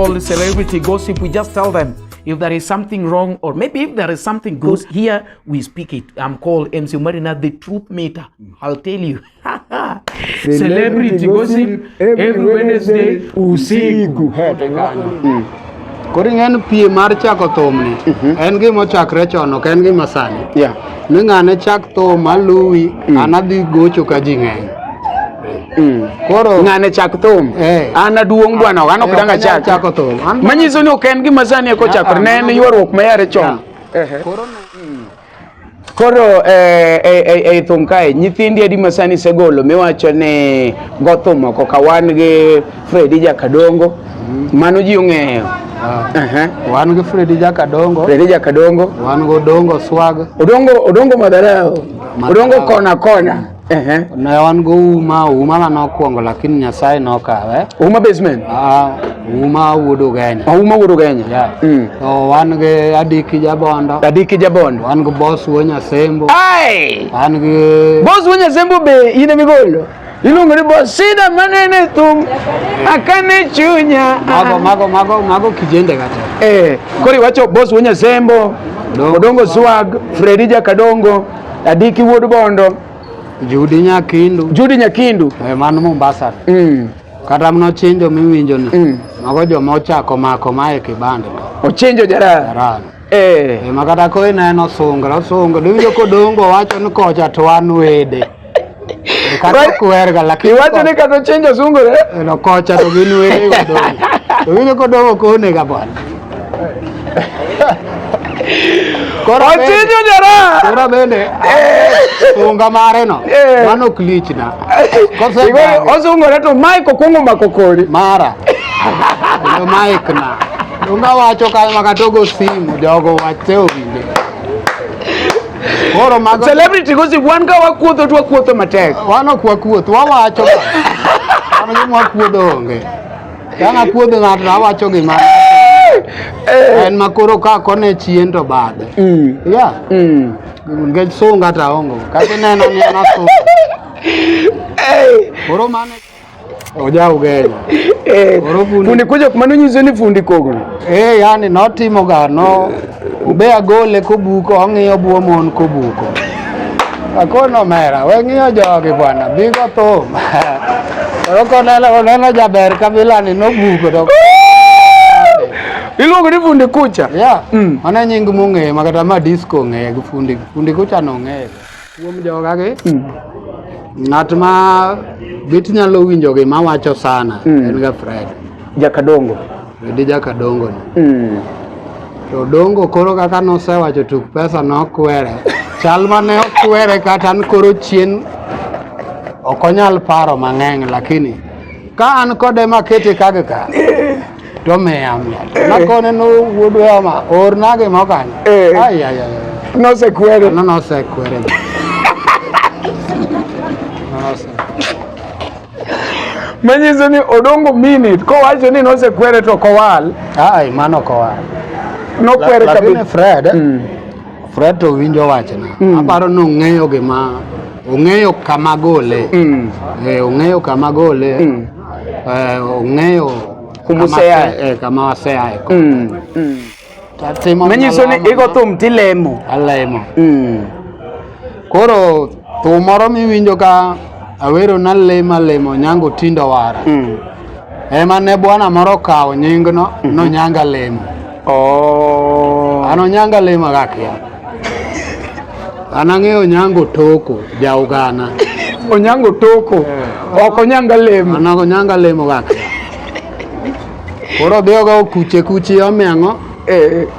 call celebrity gossip. We just tell them if there is something wrong, or maybe if there is something good. Here we speak it. I'm called Omari, the truth meter. I'll tell you. Celebrity gossip every Wednesday. Usiku. Koringen pie mar chako thomni en gima chakre chon ok en gima sani ni ng'ane chak thom maluwi an adhi gocho ka ji ng'eny koro ng'ane chak thom an aduong' bwana an ok danga chako thom manyiso ni ok en gima sani ko chakore ne en ywaruok mayare chon koro e thum kae nyithindi adi masani segolo miwacho ni go thum moko ka wan gi Fredi Jakadongo mano ji ong'eyo wan gi Fredi Jakadongo wan go Odongo Swag Odongo Madarao Odongo kona ne wan go Uma manokwongo lakini Nyasaye nokawe Uma basement Uma Wuodo Genya to wan gi Adiki Jabondo wan gi Boss Wonyasembo wan gi Boss Wonyasembo be ine migolo iluongo ni Boss sida manene thum akane chunya mago kijende kata kori wacho Boss Wonyasembo Odongo Swag Fredi Jakadongo Adiki Wuod Bondo Judy Nyakindu mano Mombasa kata mno chenjo miwinjo ni mago joma ochako mako mae kibande ochenjo jara makata ko ineno sunga diwinjo kodongo wacho ni kocha to wan wede kata kwerga lakini wacho ni kata chenjo sungore no kocha to gin wede kodongo diwinjo kodongo kone ga bwana ochenjo jara kora bende sunga mare no mano klichna osungore to Mike okungo makokori mara no Mike na unga wacho kama makatogo simu jogo wacheo vile koro mago celebrity gossip wan ka wakuotho matek wano kuotho wawacho wano gima kuotho onge kana kuotho ng'ato wawacho gima en makoro ka kone chien to bade ngech sunga ta ongo kata neno ni ana sunga koro mane Ojao Genya fundi kuja kumano nyiso ni fundi kogo yani notimo ga no ube agole kobuko ong'iyo buo mon kobuko akono mera weng'iyo jogi bwana bigo thum oneno jaber kabila ni nobuko to iluongo ni fundi kucha mane nying mong'eyo makata ma disco ng'eye gi fundi kucha no ng'eye kuom joga gi ng'at ma bit nyalo winjo gi mawacho sana en ga Fredi Jakadongo to Dongo koro kaka nosewacho tuk pesa nokwere chal mane okwere kata an koro chien okonyal paro mang'eny lakini ka an kode makete kage ka to miya nakone no wuodwe ama or nage mokanya nosekwere manyiso ni Odongo minute kowacho ni nosekwere to kowal mano kowal nokwere kabisa Fred to winjo wachna aparo no ng'eyo gima ong'eyo kama gole ong'eyo kama gole ong'eyo kama wasea manyiso ni igo thum tilemo koro thum moro miwinjo ka awero na lemo nyango tindo wara ema ne bwana moro kawo nyingno no nyanga lemo ano nyanga lemo gakia anang'eyo nyango toko jaugana onyango toko oko nyanga lemo anago nyanga lemo gakia koro bioga kuche omengo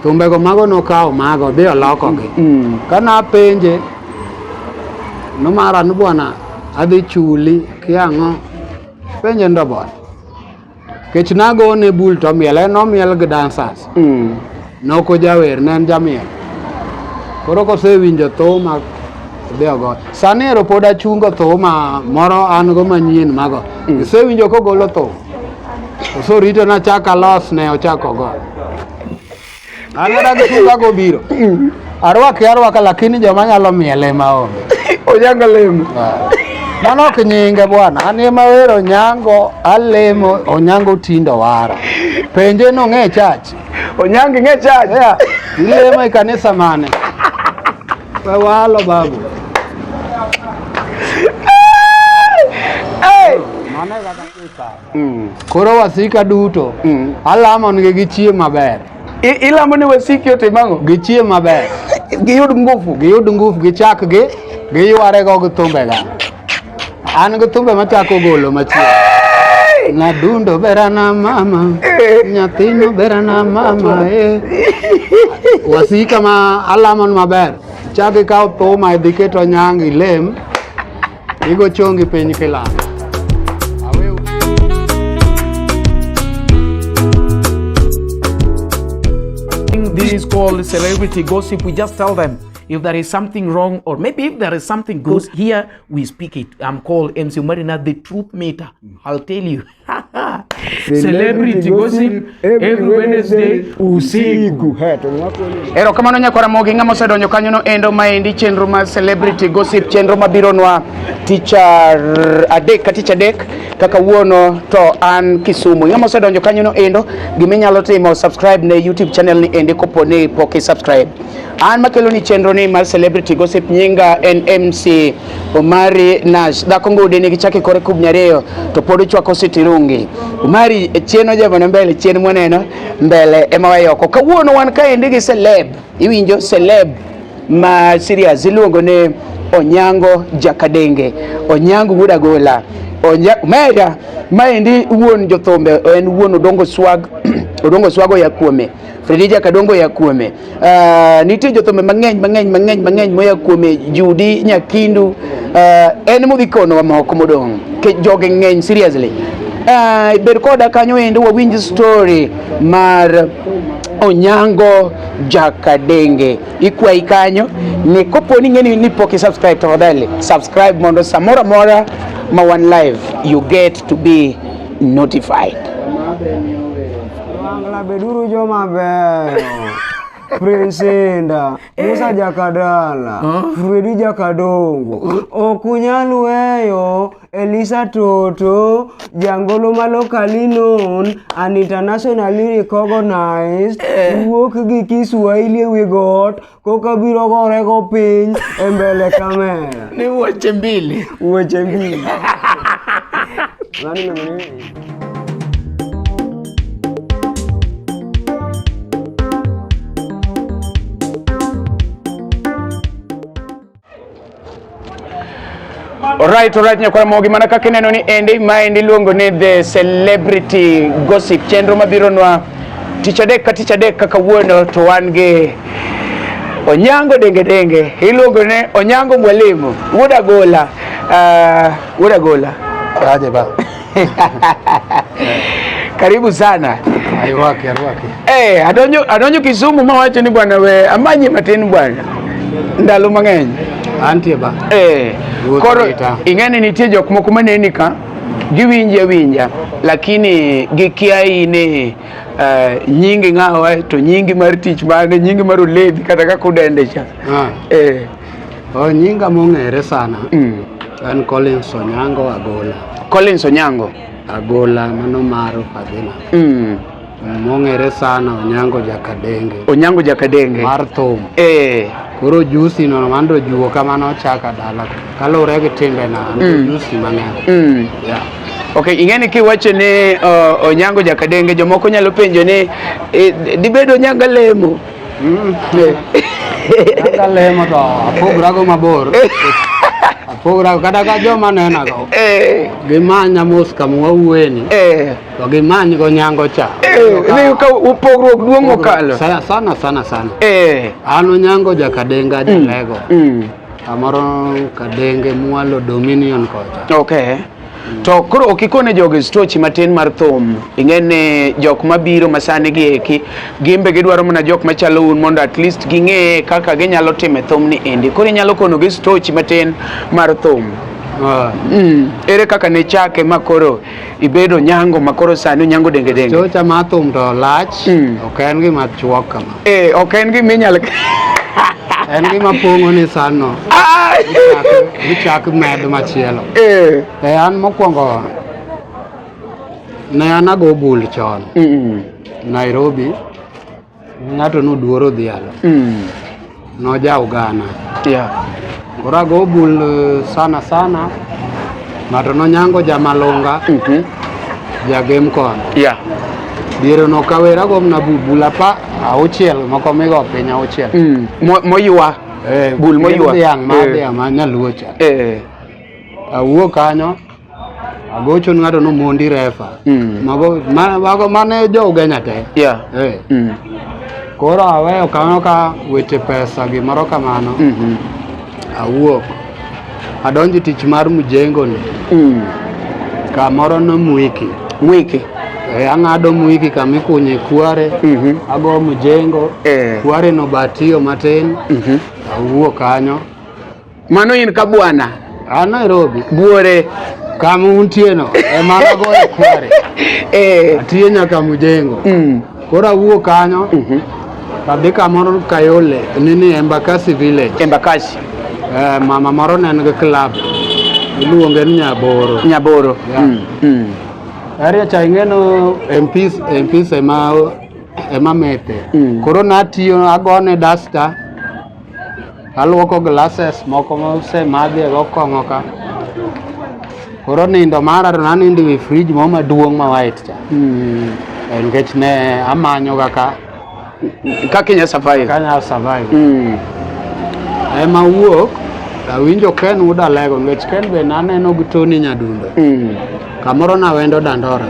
tumbego mago no kawo mago dhi oloko gi kana penje no mara no bwana adhi chuli kiang'o penje ndo bwana kech nago ne bul to miel no miel gi dancers noko jawer nen jamiel koro kosewinjo thuma dheogo sani ero pod achungo thuma moro an go manyien mago isewinjo kogolo thum so rito na chaka los ne ochako go anada gitunga go biro arwaka lakini joma nyalo miele maonge ojanga lemo Mano ok nyinge bwana. An ema wero Onyango, alemo Onyango tindo wara. Penje no ng'e church. Onyango ng'e church. Yeah. Ilemo kanisa mane. Walo babu. Mane kata kisa. Koro wasika duto. Alamo nige gichie maber. Ilamo ni wasiki yote mango. Gichie maber. Giyud ngufu. Gichak gi. Giyware go thumbe ga. An go thumbe machako golo machie. Nadundo berana mama. Nyathino berana mama. Wasika ma alamon maber. Chake kao thuma idhiketo nyangi lem. Igo chongi piny kilamo. This is called celebrity gossip. We just tell them if there is something wrong, or maybe if there is something good. Here we speak it. I'm called MC Omari, the truth meter. I'll tell you. Celebrity gossip every Wednesday usiku. Ero kamano nyakora mogi ng'ama osedonjo kanyo no endo maendi chenro mar celebrity gossip, chenro mabiro nwa teacher adek kaka wuono to an Kisumu. Ng'ama osedonjo kanyo no endo giminyalo timo subscribe ne YouTube channel ni endi koponi pok subscribe. An makelo ni chenro ni mar celebrity gossip nyinga en MC Omari Nash. Dhako ngude ni gichake kore kub nyareo to podo chwako sitirungi. Omari chieno jabana mbele, chien mwaneno mbele ema wayoko. Kawuono wan ka endi gi celeb. Iwinjo celeb ma serious iluongo ne Onyango jakandenge. Onyango wuda gola. Omera maendi wuon jothombe, en wuon Odongo Swag. Odongo Swago ya kuome. Fredi Jakadongo ya kuome. Nitie jothombe mang'eny moya kuome. Judy Nyakindu. En modhikono wa moko modong'. Ke joge ng'eny seriously. Ber koda kanyo endo wawinj story mar Onyango jakandenge. Ikwai kanyo ni koponi ng'eni ni pok subscribe to dali. Subscribe mondo samora mora ma one live you get to be notified. Angla beduru joma beyo. Prinsenda, Musa Jakadala, Fredi Jakadongo, okunyal weyo Elisa Toto, jangolo malokali known and internationally recognized, wuok gi Kiswahili we got, koka biro gore go piny embele kamera. Ni weche mbili. Nani mwenye? Alright, nyakora mogi mana kaka neno ni endi maendi luongo ni the celebrity gossip, chenro mabiro nwa teacher dek kaka wuono to wan gi Onyango denge iluongo ne Onyango mwalimu wuda gola Aje ba. Karibu sana. Aiwaki. Adonjo Kisumu mawacho ni bwana we amanyi matin bwana. Ndalo mang'eny. Antie ba. Koro ing'eni nitie jok moko maneni ka giwinja lakini gikiai ni nyingi ng'awa to nyingi mar tich mane, nyingi mar olevi kata kaka udende cha. Nyinga mong'ere sana. An Collins Onyango Agola. Collins Onyango Agola mano maro Fadhila. Mong'ere sana Onyango jakandenge. Mar thum. Koro jusi no mando juo kamano chaka dala. Kalore gi timbe na jusi mang'eny. Okay, ing'eni kiwacho ni Onyango jakandenge, jomoko nyalo penjo ni dibedo Onyango lemo. Nyanga lemo to apogrago mabor. Apogrago kada ka joma nena go. Gimanya mos kama wawueni. To gimany go Onyango cha. Ni ka upogruok duong' okalo. Sana. An Onyango jakandenge jalego. Amaro kadenge mwalo Dominion kocha. Okay. To koro okikone jogi stochi matin mar thum. Ing'ene jok mabiro masani gieki gimbe gidwaro mana jok machalo un mondo at least ging'e kaka ginyalo time thum ni endi. Koro inyalo kono gi stochi matin mar thum. Ere kaka ne chake makoro ibedo Onyango makoro sani Onyango denge. Stocha ma thum to lach. Ok en gima chuok kama. Ok en gima inyalo En gima pong'o ni sano. Gichak med machielo. An mokwongo ne an ago bul chon. Nairobi. Ng'ato noduoro dhialo. Noja Uganda. Koro ago bul sana. Ng'ato nonyango jamalunga. Jagem kon. Diere no kawera gomna bula pa auchiel moko migo piny auchiel. Moywa. Bul moywa. Dhiang' ma nyaluocha. Awuok kanyo. Agocho ng'ato nomondi refa. Mago mane jo Ugenya te. Koro aweyo kanyo ka weche pesa gimoro kamano. Awuok. Adonjo tich mar mjengo ni. Kamoro no Mwiki. Ang'ado Mwiki kamikunye kware. Ago mjengo. Kware no batio matin. Awuok kanyo. Mano in ka bwana. Nairobi. Buore. Kama untieno. Mana go kware. Atiyo nyaka mjengo. Koro awuok kanyo. Adhi kamoro Kayole. Nini Embakasi Village. Embakasi. Mama moro ne en gi club. Iluonge ni Nyaboro. Area cha ing'eno MPs ema mete. Koro natiyo agone duster. Aluoko glasses moko mosemadhi go kong'o ka. Koro nindo mara nanindo wi fridge mo maduong' ma white cha. Nikech ne amanyo kaka inya survive. Ema wuok. Awinjo Ken uda lego ngech Ken be naneno gi Tony Nyadundo. Kamoro na wendo Dandora.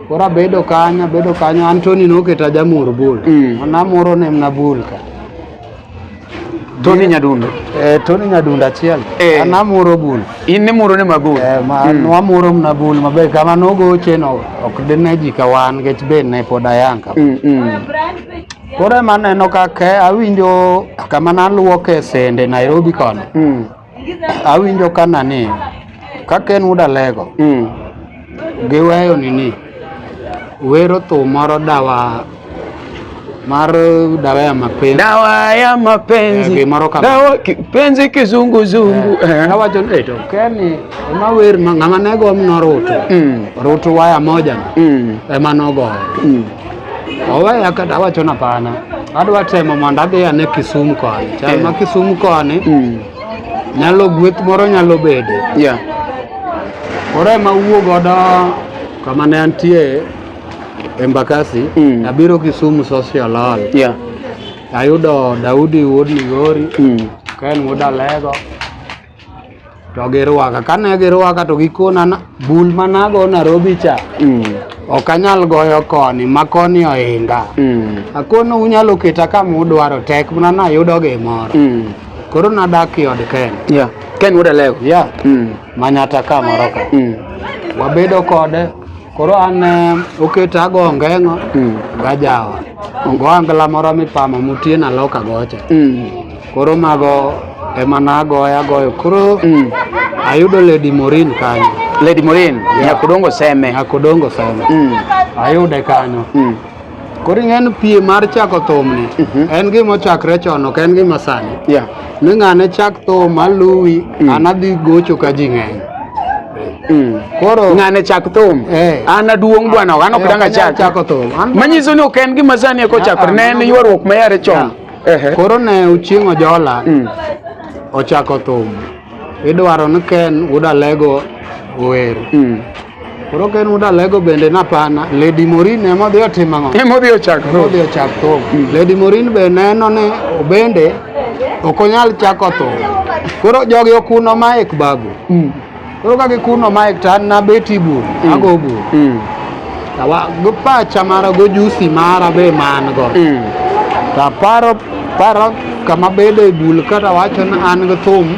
Kora bedo kanyo Anthony noketa jamur bul. Namuro ne mna bul ka. Tony Nyadundo. Tony Nyadundo achiel. Namuro bul. In ne muro ne mabul. Nwamuro mna bul mabe kama nogoche no ok dine ji ka wan ngech be ne pod ayanka. Koro maneno ka awinjo kama naluoke sende Nairobi kono. Awinjo kanani ka Ken uda lego. Giweyo nini wero thum moro dawa ya mapenzi. Dawa ya mapenzi. Dawa penzi kizunguzungu. Awacho to Ken ema wer ng'ama nego mno Ruto waya moja ema nogo. Oweya kata awacho na pana. Adwa temo mondo adhi ane Kisumu koni. Chal ma Kisumu koni. Nyalo gweth moro nyalo bede. Koro ema wuo godo kama ne antie Embakasi. Abiro Kisumu social hall. Ayudo Daudi wuod Migori. Ken wuod Alego. To girwaka. Kane girwaka to gikona bul manago Nairobi cha. Ok anyal goyo koni ma koni ohinga. Akono unyalo keta kama udwaro tek mana nayudo gimoro. Koro nadak e od Ken. Ken uda lego. Manyata kamoro ka. Wabedo kode. Koro an oketa go ngeng'o gajawa. Go angla moro mipamo mutie na loka gocha. Koro mago ema nagoyo. Koro ayudo Lady Morin kanyo. Lady Morin, Nyakudongo seme. Ayude kanyo. Koro ng'en pie mar chako thumni. En gima chakre chon ok en gima sani. Ni ng'ane chak thum maluwi an adhi gocho ka ji ng'eny. Koro ng'ane chak thum. An aduong' bwana an ok danga chako thum. Manyiso ni ok en gima sani ko chakore ne en ywaruok mayare chon. Koro ne uchieng'o jola ochako thum. Idwaro ni Ken uda lego wer. Koro Ken uda lego bende napana. Lady Morin ema dhi otimo ang'o? Ema dhi ochak thum. Lady Morin be neno ni bende ok onyal chako thum. Koro jogi okuno mic babu. Koro ka gikuno mic tan na beti bul. Ago bul. Tawa go pacha mara go juicy mara be man go. Ta paro kama bede bul kata wacho na an go thum.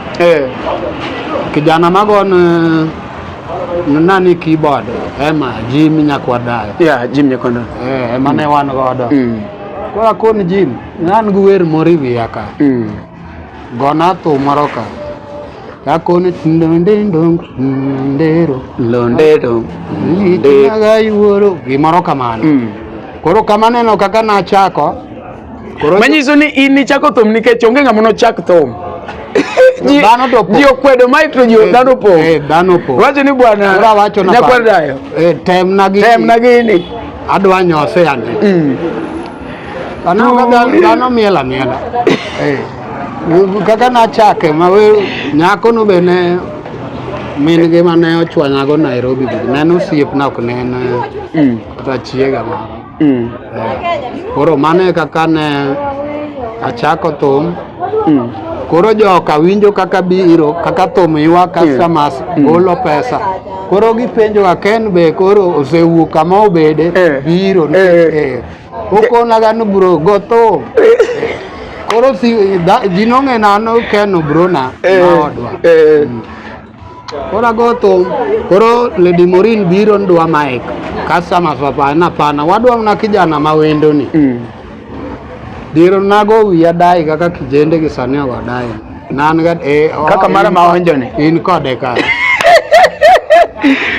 Kijana magon nani keyboard ema Jim Nyakwadayo. Jim Nyakwadayo. Ema ne wan godo. Kora kon Jim nan guwer moriwi yaka. Gona thum moro ka. Yakone ndero gimoro kamano. Koro kamaneno kaka nachako Manyiso ni in ni chako thum nikech onge ng'ama nochak thum. Dhano to po. Ji okwedo maitro ji dhano po. Dhano po. Wacho ni bwana nyakwar dayo. Tem na gini. Adwa nyose ande. Dhano miela. Kaka nachake nyako no bene min gi mane ochwanya go Nairobi neno osiep na ok nene kata chiega moro. Koro mane kaka ne achako thum. Koro joka winjo kaka biro kaka thum ywa customers golo pesa. Koro gipenjo ka Ken be koro osewuok kama obede biro okona gano bro goto. Koro jinonge nano Ken bro na odwa. Kora goto koro Lady Morin biro ndwa mic customers pana wadwa na kijana mawendo ni. Diro nago wiya dai kaka kijende gi sani go dai nan ga kaka mara maonjo ni in kode ka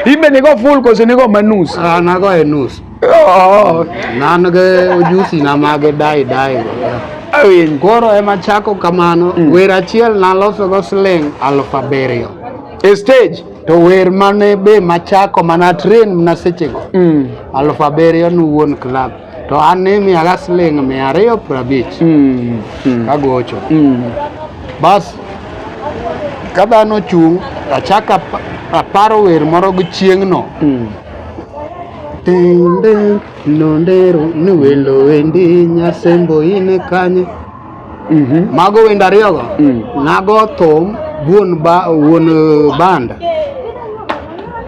ibe ni go full ko ni go manus nago nus nan ga ujusi na mage dai awin koro ema chako kamano wer achiel na loso go slang alfaberio stage to wer mane be machako mana train na sechego alfaberio nu won club to ane mi aga sling 250 kagocho bas kada no chung achaka aparo wer moro gi chiengno tinde nondero ni welo wendi nyasembo ine kanye mago wendariyo go nago thum won band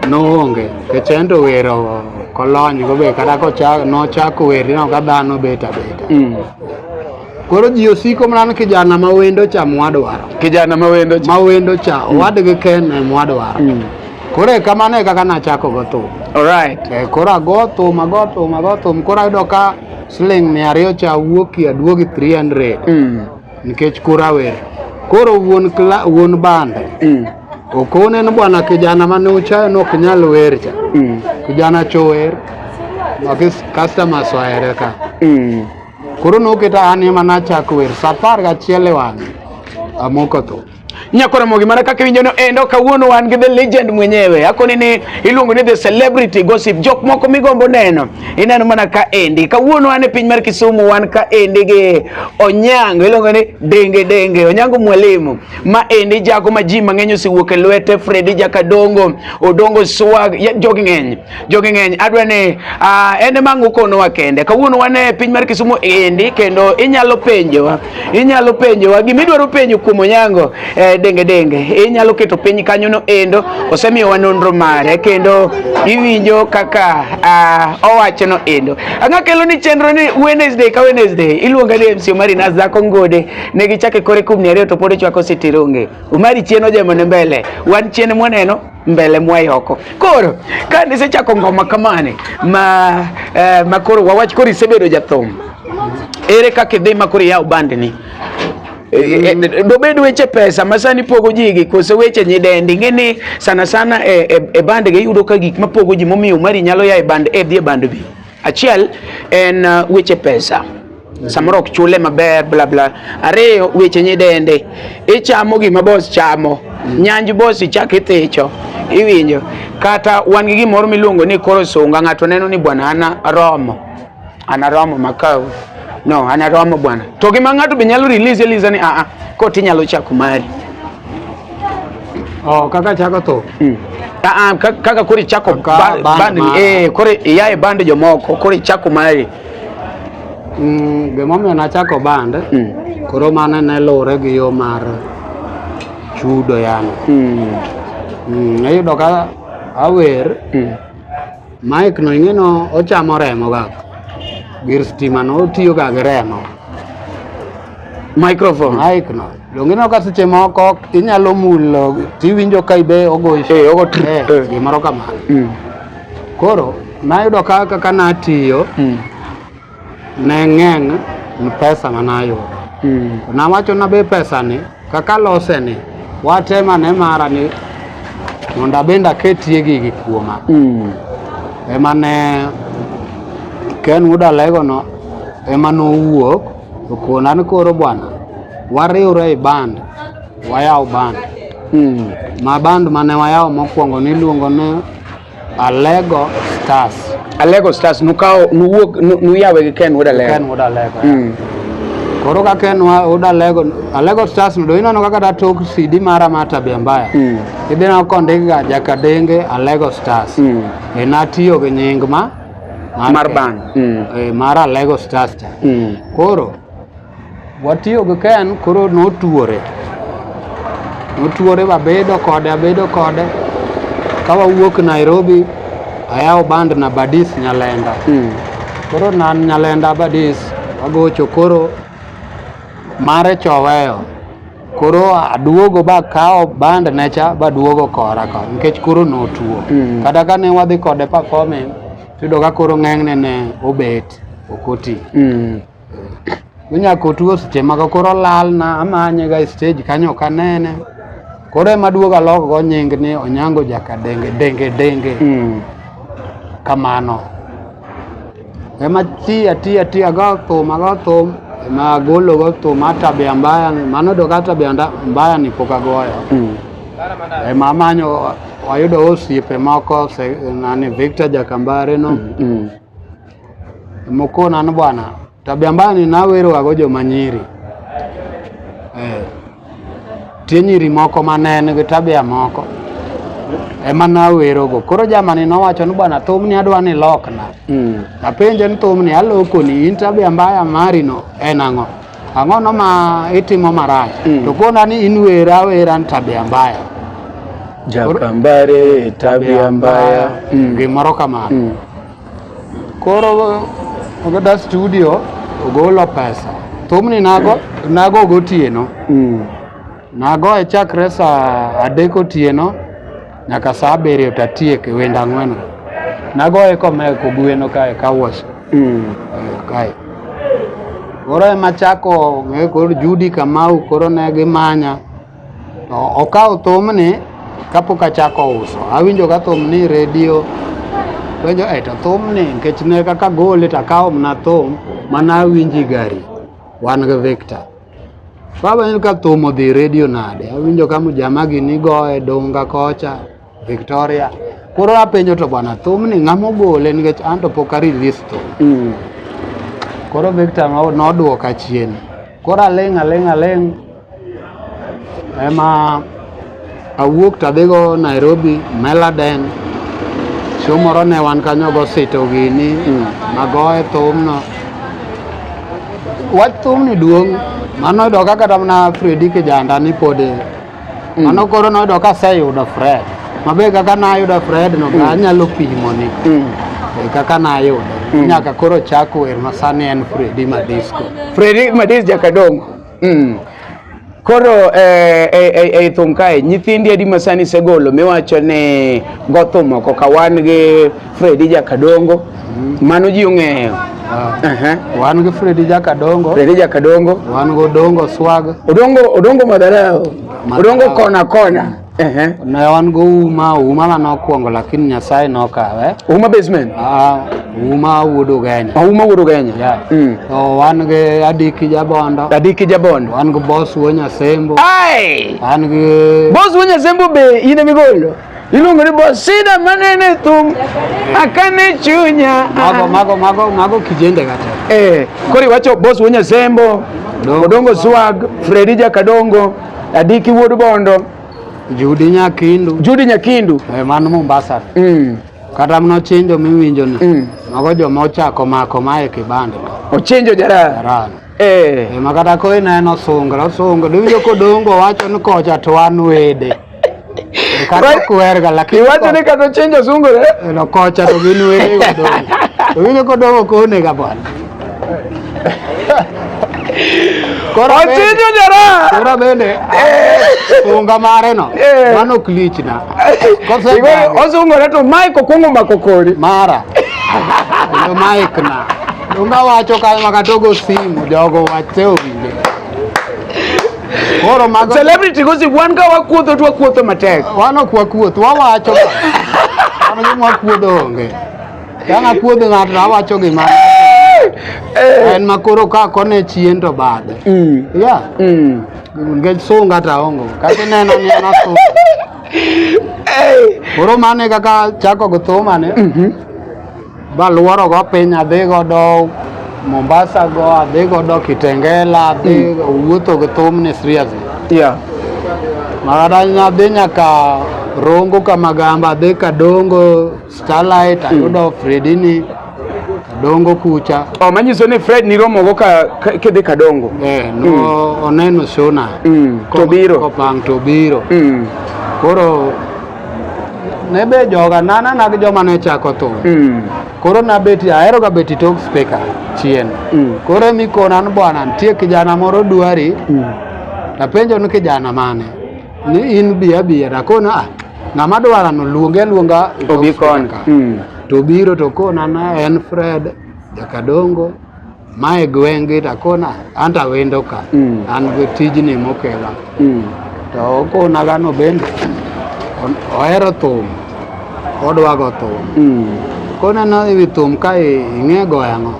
no onge kechendo wero kolony go be kata ko no chako weri no kadhano beta koro ji osiko mnan kijana mawendo cha mwadwaro mawendo cha wadgi Ken mwadwaro koro kamane kaka na chako go thum alright koro go thum koro ayudo ka sling 200 cha wuoki aduogi 300 nikech kura wer koro wuon band okone no bwana kijana mane uchayo no kinyal wer cha kijana chower magis customers waere ka koro no keta ani mana chako wer safar ga chiele wangi amoko to nyakora mogi mara kaka winjo no endo kawuono wan gi the legend mwenyewe akoni ni iluongo ni the celebrity gossip jok moko migombo neno ineno mana ka endi kawuono wan e piny mar Kisumu wan ka endi gi Onyango iluongo ni denge Onyango mwalimu ma endi jago ma ji mang'eny osewuok e lwete Fredi Jakadongo Odongo Swag jogi ng'eny adwa ni ene mangu kono wakende kawuono wan e piny mar Kisumu endi kendo inyalo penjowa gimidwaro penjo kuom Onyango denge inyalo keto piny kanyo no endo osemiyo wa nonro mare kendo iwinjo kaka owacho no endo anga kelo ni chenro ni Wednesday iluonga ni MC Omari na zako ngode ne gichake kore kum 200 to pod chwako sitironge Omari chieno jemone mbele wan chien mwaneno mbele mwayoko koro ka nisechako ngoma kamane ma koro wawach koro isebedo jathum ere kaka idhi makoro yaw band ni dobed weche pesa masani pogo jigi kose weche nyidendi ngeni sana e band ge yudo ka gik mapogo ji momiyo Omari nyalo ya e band dhi e band bi achiel en weche pesa samoro ok chule maber bla bla ariyo weche nyidende ichamo gima boss chamo nyanji boss ichak ithicho iwinjo kata wan gi gimoro miluongo ni koro sunga ng'ato neno ni bwana ana romo makao no ana romo bwana to gima ng'ato be nyalo release ni ko tinyalo chako mari kaka chako to kaka kori chako band kori yae band jomoko kori chako mari gimomiyo na chako band koro mane ne lure gi yo mar chudo yani ayudo ka awer mic no ing'eno ochamo remo ga gir stima no otiyo ga gi remo microphone mic no longino ka seche moko inyalo mulo tiwinjo ka ibe ogo gimoro kamano koro nayudo kaka natiyo ne ng'eng ni pesa manayudo nawacho na be pesa ni kaka lose ni watema ne mara ni monda benda ketie gigi kuoma ema ne Ken Udalego no ema no wuok to kona ni koro bwana wariwre e band wayaw band ma band mane wayaw mokwongo niluongo ni Alego Stars nuyawe gi Ken Wuod Alego koro ka Ken Wuod Alego Stars do ineno kaka da tok CD mara ma Tabia Mbaya idina kondik ga jakadenge Alego Stars natiyo gi nying mar band mar Alego Stars koro watiyo gi Ken koro notuore abedo kode ka wawuok Nairobi ayaw band na Badis Nyalenda koro nan Nyalenda Badis wagocho koro mare choweyo koro aduogo ba kao band necha baduogo kora ka nikech koro notuo kata ka ne wadhi kode performing tido ka koro ng'eng'ne ne obet okoti Unyako tuo seche mako koro lal na amanye ga stage kanyo kanene koro maduoga loko go nying ni Onyango jakadenge denge kamano ema tia go thum ma golo go thum Tabia Mbaya mano do kata Tabia Mbaya ni poka goyo ema amanyo wayudo osiepe moko nani Victor Jakambare no moko nano bwana Tabia Mbaya ni nawero ago joma nyiri tie nyiri moko manene gi tabia moko ema nawero go koro jamani nowacho ni bwana thumni adwa ni lokna apenje ni thumni aloko ni in Tabia Mbaya mari no en ang'o no ma itimo marach to kona ni in wera ni Tabia Mbaya Jakambare Tabia Mbaya gimoro kamano koro ogada studio ogolo pesa thumni nago gotieno nago e chakre sa 3 otieno nyaka sa 7 tatieke wenda 4 nago e komeko gweno kae kawash kae koro ema chako koro Judy Kamau koro ne gimanya to okaw thumni kapok achako uso awinjo ka thumni radio wenjo to thumni nikech ne kaka gole takaw mna thum mana winji gari wan gi Victor baba ni ka thum odhi radio nade awinjo kama jamagi ni goe donga kocha Victoria koro apenjo to bwana thumni ng'amo gole nikech an to pok release thum koro Victor noduoka chien koro aleng ema awuok tadhigo Nairobi Meladen chomoro ne wan kanyo go sito gini magoe thumno wach thumni duong' mano do kaka na Fredi kijanda ni pode mano koro no do ka sayudo Fred mabe kaka na yudo Fred no anyalo pimo ni kaka na yudo nyaka koro chako wer masani en Fredi Madis Jakadongo koro thum kae nyithindi adi masani segolo miwacho ni go thum moko ka wan gi Fredi Jakadongo mano ji ong'eyo wan gi Fredi Jakadongo wan go Odongo Swag Odongo Madarao Odongo kona ne wan go Uma manokwongo lakini Nyasaye nokawe Uma basement Uma Wuodo Genya to wan gi Adiki Jabondo wan gi Boss Wonyasembo wan gi Boss Wonyasembo be ine migolo iluongo ni Boss sida manene thum akane chunya mago kijende kata kori wacho Boss Wonyasembo Odongo Swag Fredi Jakadongo Adiki Wuod Bondo Judy Nyakindu mano Mombasa kata mno chenjo miwinjo ni mago joma ochako mako mae kibanda ochenjo jarana makata ko ineno sungra diwinjo kodongo wacho ni kocha to an wede kata kwerga lakini wacho ni kata ochenjo sungra no kocha to gin wede kodongo diwinjo kodongo kone ga bwana ochenjo jara kora bende sunga mare no mano klichna osungore to Mike okungo makokori mara no Mike na unga wacho kama katogo simu jogo wache owinje koro mago celebrity gossip wan ka wakuotho matek wano kuotho wawacho ano gima kuotho onge Kanga puodho ng'ato awacho gima en makoro ka kone chien to bade. Yeah. Ngech sunga ta ongo. Kati neno ni na sunga. Koro mane kaka chako go thuma ne. Ba luoro go piny adhi godo Mombasa go, adhi godo Kitengela, adhi wuotho go thum ni seriously. Yeah. Mara adhi nyaka Rongo Kamagamba, adhi Kadongo, Starlight, ayudo Fredini, Kadongo kucha. Oh, manyiso ni Fred ni romo go kidhi Kadongo. No, oneno shona. Tobiro. Kopang Tobiro. Koro nebe joga nana nag joma ne chako thum. Koro na beti ahero ga beti tok speaker chien. Koro mi kona bwana nitie kijana moro dwari. Napenjo ni kijana mane. Ni in biya rakona ng'ama dwara no luonga obi kon. Tobiro to kona na en Fred Jakadongo mae gwenge takona anta wendo ka an go tijni mokela. To kona gano bende ohero thum. Odwa go thum. Kona na ewi thum ka ing'e goyo ang'o.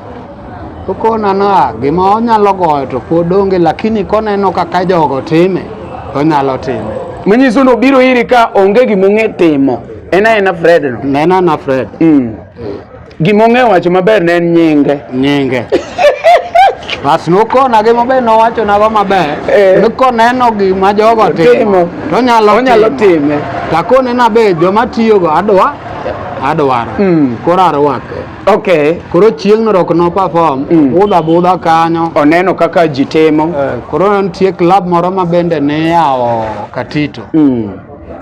Kona na gima onyalo goyo to pod onge lakini koneno kaka jogo time onyalo time. Manyiso no biro iri ka onge gimong'e timo. Ena Fred no. Nena na Fred. Gimong'e wacho maber ne en nyinge. Bas no kona gima be no wacho nago maber. Ni koneno gima jogo timo to onyalo time. Takone na be joma tiyo go adwaro. Koro arwake. Okay. Koro chieng' no rok no perform. Budha kanyo. Oneno kaka ji timo. Koro nitie club moro ma bende ne yawo Katito.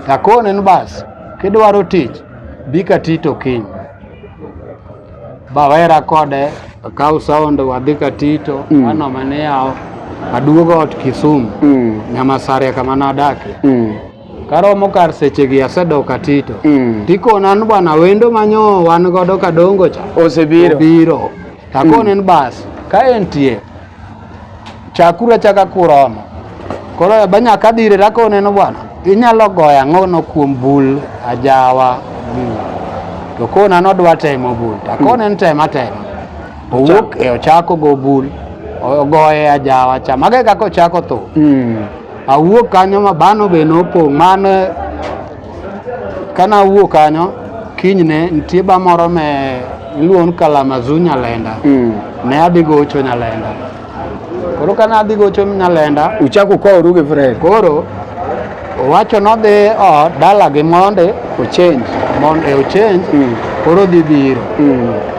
Takone ni bas kidwaro tich bi Katito kiny. Bawera kode akaw sound wadhi Katito. Mano mane yawo aduogo ot Kisumu. Nyamasare kama nadake. Karomo kar sechegi asedok Katito. Tikona ni bwana wendo manyo wan godo Kadongo cha osebiro. Takone ni bas ka entie chakura chaka kuromo. Koro banya kadire takone ni bwana inyalo goya ng'ono kuom bul ajawa. To kona nodwa temo bul. Takone ni tema. Owuok ochako go bul. Ogoye ajawa cha. Mage kako ochako tho. Awuok kanyo mabano be nopong' mane kana awuok kanyo kinyne nitie ba moro me iluon Kalamazu Nyalenda. Ne adhi gocho Nyalenda. Koro kana adhi gocho Nyalenda uchako ko ruge Fred. Koro owacho nodhi dala gi monde ochange. Koro dhi biro.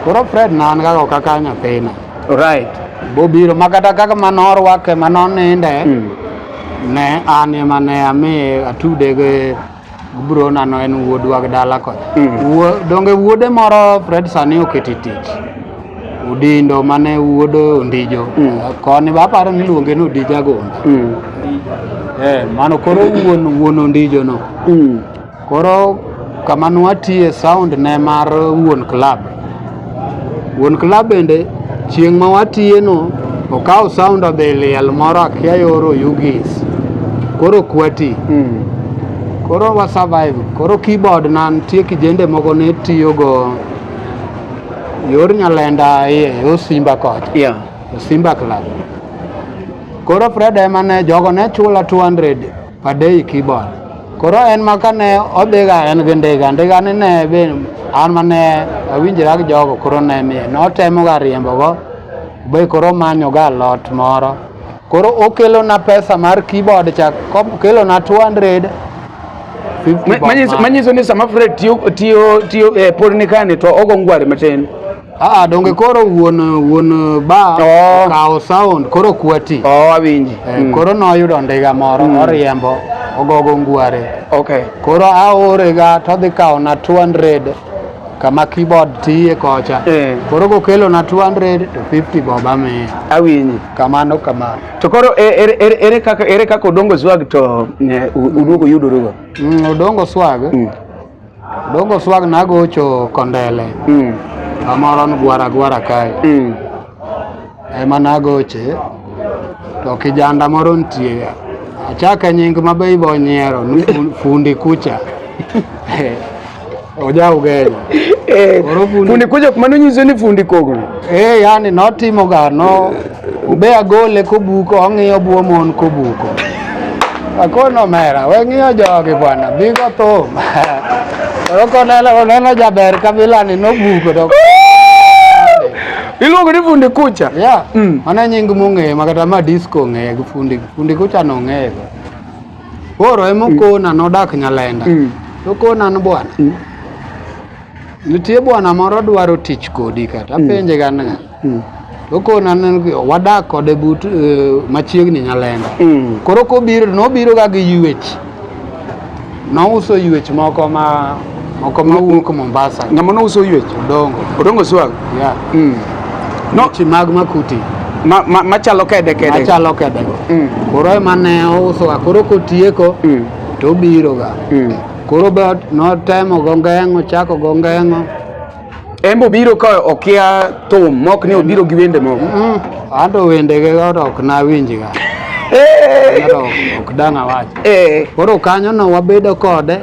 Koro Fred nan gago kaka nyathina. Right. Bobiro makata kaka manorwake manoninde. Ne an ema ne ame atude ge bro nano en wuodwa dala ko. Donge wuode moro Fred sani oketi tich. Udindo mane wuodo Ondijo. Koni baparo ni luonge no Odija Gonda. Mano koro wuon Ondijo no. Koro kama nwatie sound ne mar wuon club. Wuon club bende chieng' ma watie no okaw sound odhi liel moro akia yoro Ugis. Koro kwati. Koro wa survive. Koro keyboard na nitie kijende moko ne tiyo go yor Nyalenda Osimba kocha. Yeah. Osimba club. Koro Fred ema ne jogo ne chula 200 per day keyboard. Koro en makane odhiga en gi ndiga ne be an mane awinjira gi jogo koro ne miye notemo ga riembo go be koro manyo ga lot moro. Koro okelo na pesa mar keyboard cha okelo na 250. Manyiso ni sama Fred tiyo porni kane to ogo ngware matin. Donge koro wuon ba kawo sound koro kwati. Awinji. Koro noyudo ndiga moro oriembo ogogo ngware. Okay. Koro aore ga to dhi kawo na 200 kama keyboard tiye kocha. Koro kokelo na 200 to 50 boba me. Awinji. Kamano. To koro ere kaka Odongo swag to uduogo yudorugo. Odongo swag nagocho Kondele. Amoro gwara kae. Ema nagoche. To kijanda moro ntie. Achaka nying mabe ibo nyiero fundi kucha. Oja ugenya. Fundi kuja kumano nyiso ni fundi kogno. Yani notimo ga no ube agole kobuko ong'iyo buo mon kobuko. Akono mera weng'iyo jogi bwana bigo thum. Oneno jaber kabila ni nobuko to. Iluongo ni fundi kucha? Yeah. Mana nying mong'e makata ma disco ng'e gi fundi kucha no ng'e. Koro emokona nodak Nyalenda. To kona no bwana. Nitie bwana moro dwaro tich kodi kata penje gan. To kona wadak kode but machiegni Nyalenda. Koro nobiro ga gi yuech. Nouso yuech moko ma wuok Mombasa. Ng'ama nouso yuech? Odongo swag. Yeah. No chimag makuti. Machalo kede. Machalo kede. Koro ema ne ouso ga koro kotieko to biro ga. Koro be notemo gongeng'o chako gongeng'o. Embo biro ka okia thum mok ni obiro gi wende moko. Anto wende ge ok na winji ga. Ok danga wach. Koro kanyo no wabedo kode.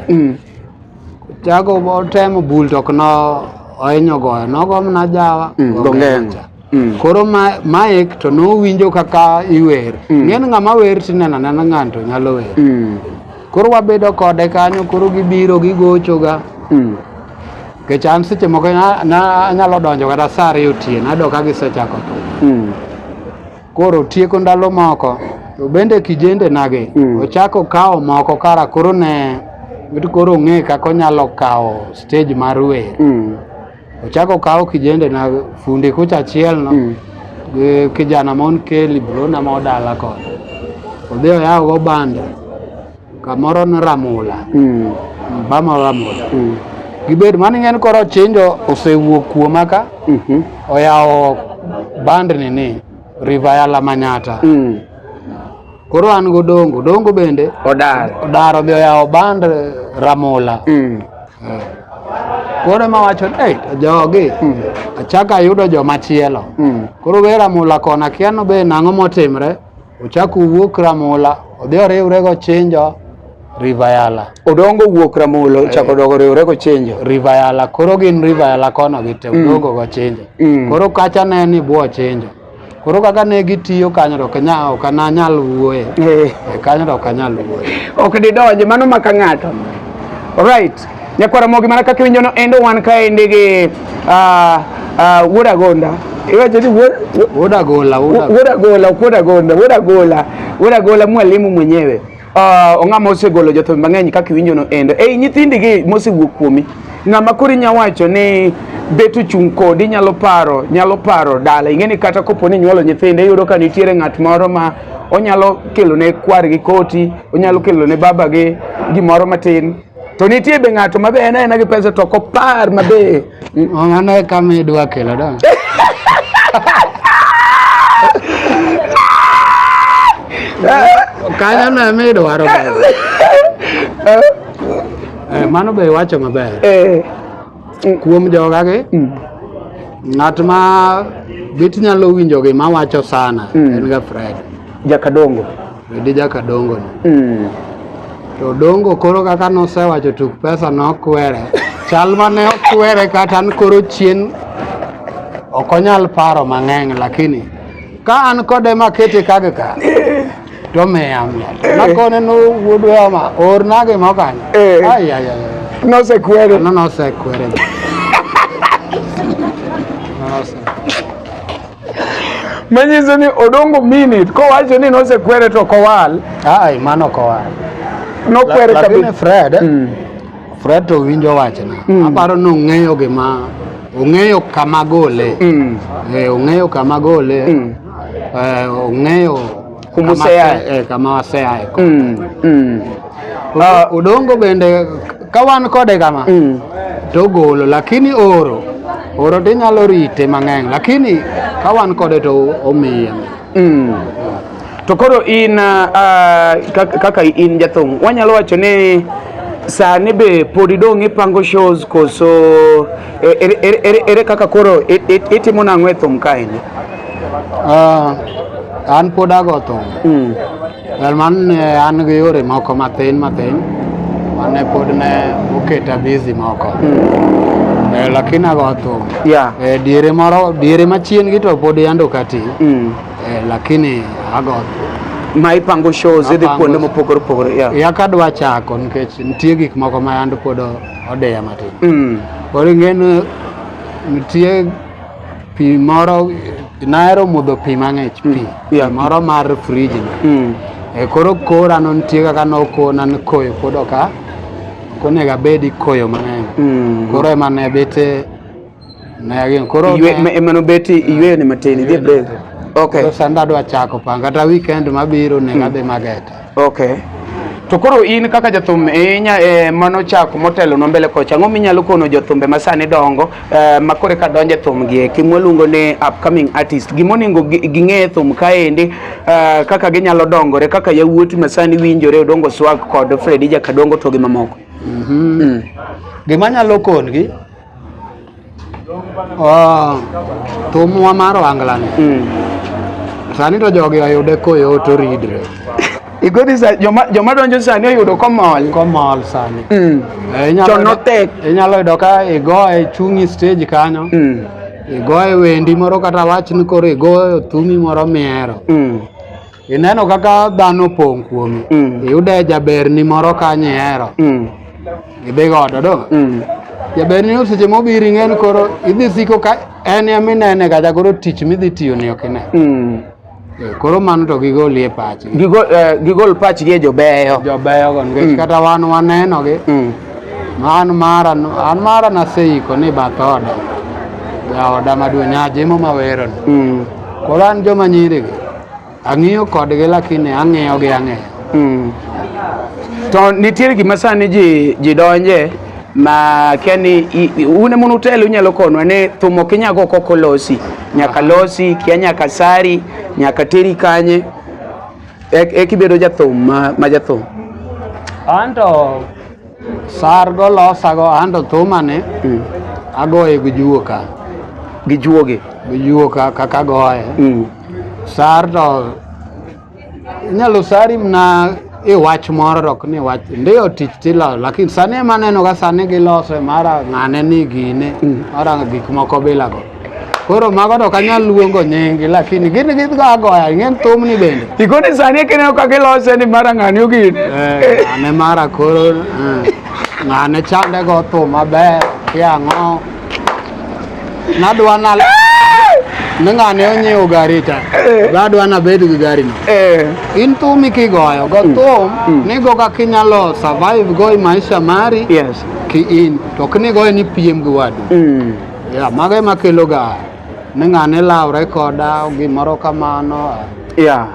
Chako temo bul tok no oenyo goyo nogom na jawa gongeng'o. Koro maik to no winjo kaka iwer. Ng'en ng'ama wer tinena nena ng'anto nyalo wer. Koro wabedo kode kanyo koro gibiro gigocho ga. Kechan seche moko nyalo donjo kata saa 2 otieno ado ka gisechako to. Koro tieko ndalo moko to bende kijende nage ochako kawo moko kara koro ne koro ng'e kaka onyalo kawo stage mar wer. Ochako kawo kijende na fundi kucha achiel no kijana mon keli brona ma odala kod. Odhi oyawo go band kamoro ni Ramula. Bama Ramula. Gibed maning'en koro chenjo osewuok kuoma ka. Oyawo band ni Rivayala Manyata. Koro an go dongo bende odaro bi oyawo band Ramula. Koro ma wacho jogi achaka ayudo joma chielo. Koro we Ramula kona kiano be nang'o motimre ochako wuok Ramula odhi oriwre go chenjo Rivayala. Odongo wuok Ramula ochako dogo riwre go chenjo Rivayala. Koro gin Rivayala kono gite odongo go chenjo. Koro kacha ne ni buo chenjo. Koro kaka ne gitiyo kanyo to ok anyal wuoye. Kanyo to ok anyal wuoye. Ok didonje mano maka ng'ato. Alright. Nyakwara mogi mana kaka winjo no endo wan kaende gi Wuoda Gonda. Iwacho ni Wuoda Gola mwalimu mwenyewe. Ong'ama osegolo jothum mang'eny kaka winjo no endo. Nyithindi gi mosewuok kuomi. Ng'ama koro nyawacho ni beto chung kodi nyalo paro dala. Ing'eni kata kopo ni nyuolo nyithinde iyudo ka nitiere ng'at moro ma onyalo kelo ne kwar gi koti, onyalo kelo ne baba gi gimoro matin. To nitie be ng'ato mabe ena gi pesa to kopar mabe. Mano kama idwa kelo da. Kanyo na me dwaro mano be wacho maber. Kuom joga gi ng'at ma bit nyalo winjo gi ma wacho sana en ga Fred Jakadongo. Jakadongo. To dongo koro kaka nosewacho tuk pesa nokwere. Chal mane okwere kata an koro chien ok onyal paro mang'eny lakini ka an kode makete kage ka to miya nakone no wuodwa ma or nage mokanyo nosekwere manyiso ni Odongo minute kowacho ni nosekwere to kowal mano kowal nokwere kabisa. Fred to winjo wachna aparo no ng'eyo gima ong'eyo kama gole ong'eyo kama gole ong'eyo kama wasea Odongo bende kawan kode kama to golo lakini oro tinyalo rite mang'eny lakini kawan kode to omiye. To koro in kaka in jathum wanyalo wacho ni sani be pod idong' ipango shows koso ere kaka koro itimo nang'o e thum kaendi? An pod ago thum. Well man an gi yore moko matin ne pod ne oketa busy moko. Lakini ago thum. Yeah. Diere machien gi to pod yando kati. Lakini ago ma ipango shows idhi kuonde mopogore opogore. Ya kadwa chako nikech nitie gik moko ma yando pod odeya matin. Koro ng'en nitie pi moro naero mudho pi mang'ich pi moro mar fridge no. Koro kora no nitie kaka nokona ni koyo pod oka konega bedi koyo mang'eny. Koro ema ne bete ne koro emano beti yweyo ne matin idhi break. Okay. Sanda dwa chako panga kata weekend mabiro ne gadhi mageta. Okay. To koro in kaka jathum mano chako motelo no mbele kocha ang'o minyalo kono jothumbe masani dongo makore ka donje thum gi kimwaluongo ne upcoming artist gimoningo ging'e thum kaendi kaka ginyalo dongore kaka yawuoti masani winjore Odongo Swag kod Freddy Jakadongo to gi mamoko. Gima nyalo kon gi thumwa mar Wangla ni sani to jogi oyude koyo to ridre. Igodi sa joma donjo sani oyudo komol sani. Chono tek. Inyalo yudo ka igoye chungi stage kanyo. Igoye wendi moro kata wach ni koro igoyo thumi moro miero. Ineno kaka dhano pong' kuomi. Iyude jaberni moro kanyiero. Idhi godo do. Jaberni seche mobiri ng'en koro idhi siko ka en eminene kacha koro tich midhi tiyo ni okine. Koro mano to gigol e pach. Gigol pach gi jobeyo go nikech kata wan waneno gi. An mara naseiko ni bathoda. Jaoda maduong' nyajimo mawero. Koro an joma nyiri gi ang'iyo kodgi lakini ang'iyo gi. To nitiere gima sani ji donje ma keni une munutelo unyalo konwa ne thumo kinyago koko losi nyaka losi kia nyaka sari nyaka teri kanye kibedo jathum ma jathum. Anto sargo losago anto thumane agoye gi juoga kaka goye. Sar to nyalo sari mna wach moro rok ni wach ndio tich tilo lakini sani maneno ga sani gilose mara ng'ane ni gine mara gik moko bila go. Koro mago to kanyal luongo nyingi lakini gin goya ng'en thum ni bende. Igoni sani kineno ka gilose ni mara ng'ane gin. Ng'ane mara koro ng'ane chande go thum maber kiang'o. Nadwa ng'ane onyiewo gari ta. Badwa na bedo gi gari no. In thumi kigoyo go thum nigo ka kinyalo survive go maisha mari. Yes. Ki in to knigo ni piem gi wadu. Ya maga makelo ga ng'ane laure koda gimoro kamano.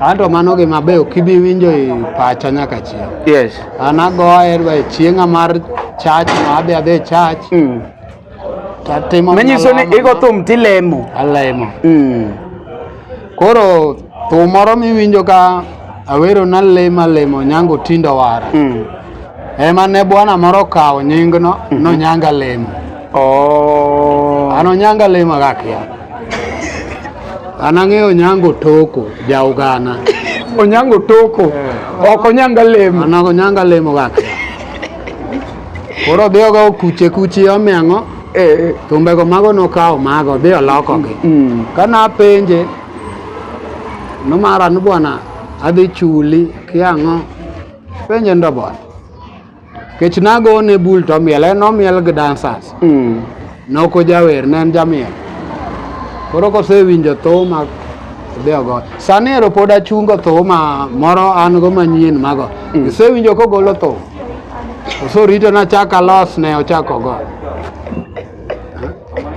Anto mano gi mabeyo kibi winjo i pacha nyaka chieng'. Yes. Anagoye chieng'a mar church ma adhi church. Menyiso ni igo thum tilemo. Alemo. Koro thum moro miwinjo ka awero na lemo Onyango tindo wara. Ema ne bwana moro kawo nyingno nonyanga lemo. Ano nyanga lemo gakia. Anang'eyo Onyango toko jaugana. Onyango toko. Ok onyanga lemo. Anago nyanga lemo gakia. Koro diogo kuche omiang'o. Thumbego mago nokawo mago dhi oloko gi. Kana penje nomara ni bwana adhi chuli kiang'o penje ndo bwana. Kech nago ne bul to miel nomiel gi dancers. Noko jawer ne en jamiel. Koro kosewinjo thuma dhi ogo. Sani ero pod achungo thuma moro an go manyien mago. Isewinjo kogolo thum. Oso rito na chaka los ne ochako go.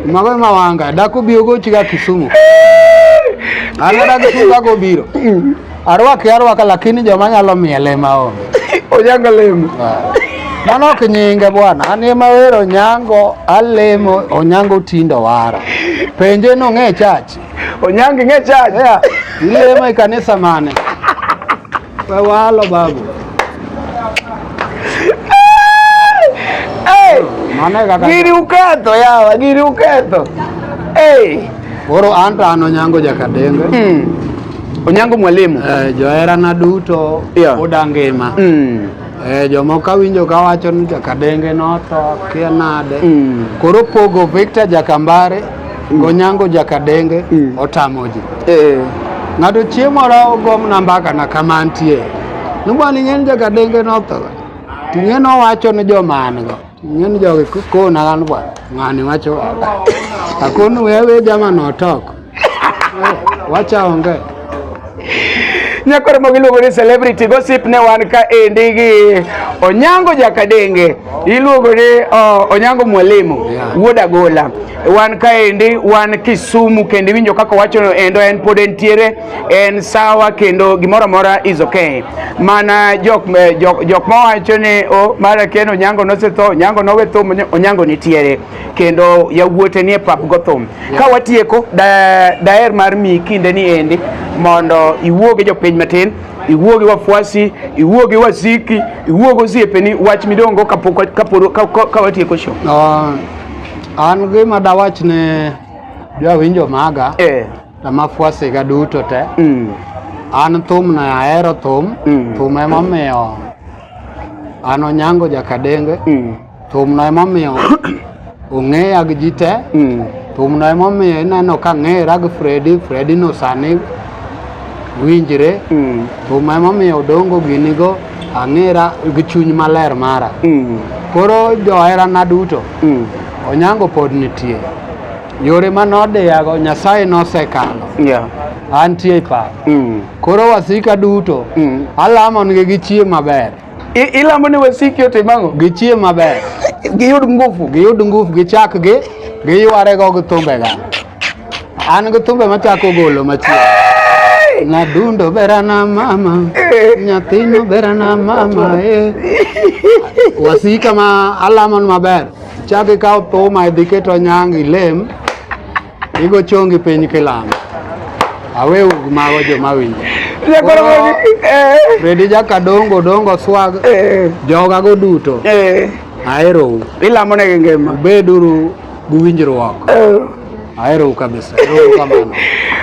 Mago mawanga dako biogo chiga Kisumu. Anada gisuka go biro. Arwaka lakini joma nyalo miele maonge. Onyanga lemo. Mano kinyinge bwana. Ani mawero Onyango alemo Onyango tindo wara. Penje no ng'e church. Onyango ng'e church. Yeah. Ilemo kanisa mane. Walo babu. Giri uketho yawa, giri uketho. Koro anta an Onyango jakadenge. Onyango mwalimu. Johera na duto oda ngima. Jomoko winjo ka wacho ni jakadenge noto kia nade. Koro pogo Victor Jakambare Onyango jakadenge otamoji. Ng'ato chiemo ra ogom nambaka na kamantie. Nubani ng'en jakadenge noto. Ting'e no wacho ni jomango. Ting'e ni jogi kona gan bwa. Ng'ani wacho. Akonu wewe jama notok. Wacha onge. Nyakoro mogiluongo ni celebrity gossip ne wan ka endi gi Onyango jakadenge, iluongo ni Onyango mwalimu, wuod Agola. Wan ka endi wan Kisumu kendo winjo kaka wacho no endo en pod entiere, en sawa kendo gimoro amora is okay. Mana jok mawacho ni mara ken Onyango nosetho, Onyango nowe thum, Onyango nitiere kendo yawuote ni e pap go thum. Ka watieko daer mar mi kinde ni endi mondo iwuoge jopiny matin, iwuoge wafuasi, iwuoge wasiki, iwuoge osiepeni, wach midongo ka watieko show. An gima dawach ne jawinjo maga mafuasi ga duto te. An thum na ahero thum, thum emomiyo an Onyango jakadenge, thum na emomiyo ong'eya gi ji te, thum na emomiyo ineno ka ng'era gi Fredi no sani winjre, thum emomiyo dongo ginigo ang'era gi chuny maler mara. Koro johera na duto Onyango pod nitie. Yore manodiyago Nyasaye nosekalo. Antie pa. Koro wasika duto alamo nigi gichiem maber. Ilamo ni wasiki yote mango gichiem maber. Giyud ngufu, gichak giyuare go gi thumbega. An gi thumbe machako golo machien. Nadundo berana mama, nyathino berana mama. Wasika ma alamon maber. Chaki kao thuma idhiketo Onyango ilem, igo chongi piny kilamo. Aweu mago joma winjo. Fredi jakadongo dongo swag, joga go duto. Ahero. Ilamo negi ngima. Beduru guwinjruok. Ahero kabisa. Kamano.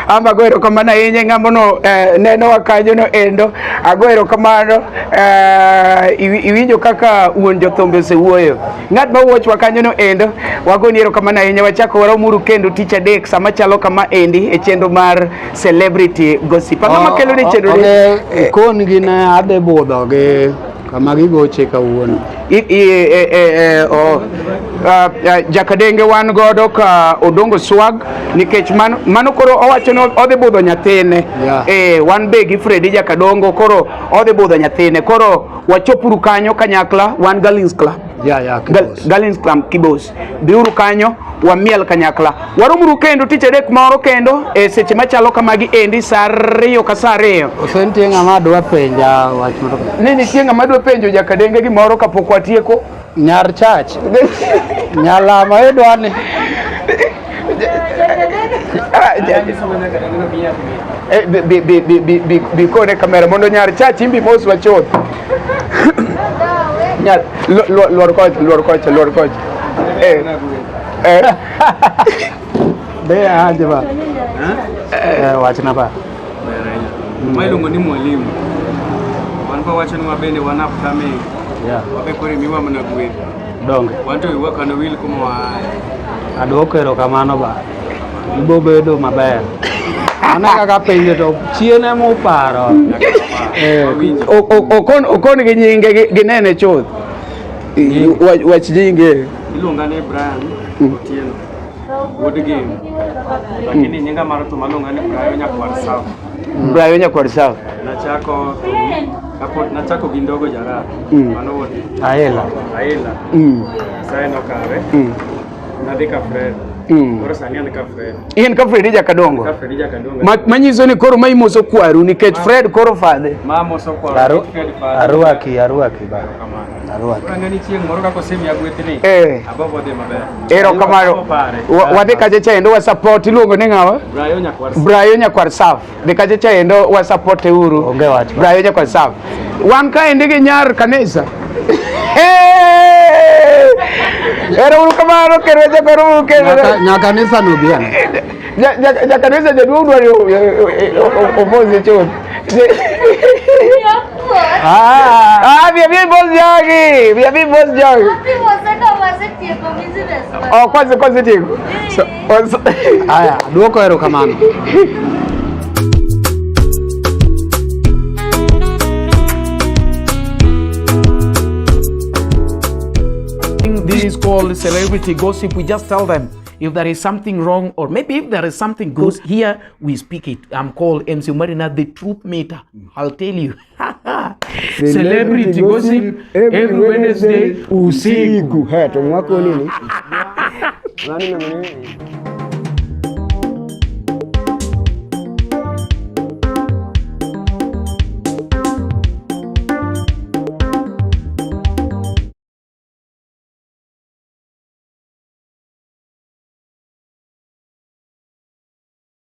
Amba goero kamano ahinya ng'amono neno wakanyo no endo. Agoero kamano iwinjo kaka wuon jothumbe osewuoyo. Ng'at ma wuoch wakanyo no endo wagoni erokamano ahinya. Wachako waramuru kendo tich adek sama chalo kama endi e chenro mar celebrity gossip. Ang'o makelo ni chenro ni? Kon gi ne adhi budho gi kama gigoche kawuono. Jakadenge wan godo ka odongo swag nikech mano koro owacho no odhi budho nyathine. Wan be gi Fredi jakadongo koro odhi budho nyathine. Koro wachopuru kanyo kanyakla, wan Galins Club. Galins Club Kibos. Biuru kanyo wamiel kanyakla. Warumuru kendo tich adek moro kendo seche machalo kamagi endi saa 2 ka saa 2. Osentie ng'ama dwa penja wach moro. Nini tie ng'ama dwa penjo jakadenge gimoro kapok watieko? Nyar chach. Nyalama edwani. Bikone kamera mondo nyar chach imbi mos wachoth. Nyar luor kocha. Be aje ba. Wachna ba. Mailungo ni mwalimu. Wanpa wacho ni wabende wana upcoming. Wabe kore miwa mana gwe. Donge. Wanto iwa kano wil kuma wa. Adwoko erokamano ba. Ibo bedo maber. Ana kaka penjo to chiene moparo. Okon gi nyinge ginene chuth. Wach nyinge. Iluonga ni Brian Otieno. Wood game. Lakini nyinga mara to malonga ni Brian Nyakwar South. Nachako gindogo jara. Mano wote. Aela. Sai no kare. Nadika Fred. Koro sani an ka Fred. In ka Fredi jakadongo. Ka Fredi jakadongo. Manyiso ni koro maimoso kwaru nikech Fred koro fadhe. Moso kwaru. Aruaki ba. Aruaki. Ngani chieng moro kako semi agwethni. Ababo de maber. Erokamano. Wadhi kaje cha endo wa support iluongo ni ng'awa? Brian Nyakwar South. Dhi kaje cha endo wa support euru. Onge wach. Brian Nyakwar South. Wan ka endi gi nyar kanisa. Era uru kamano kereje koro nya kanisa no bia. Ja kanisa jaduong dwari opozi chon. Viabi boss jogi. Viabi boss jogi. Oh, kwanza tigo. So, Aya, duoko erokamano. This is called celebrity gossip. We just tell them if there is something wrong, or maybe if there is something good. Here we speak it. I'm called MC Omari, the truth meter. I'll tell you. Celebrity gossip every Wednesday usiku. Tumwako nini? Nani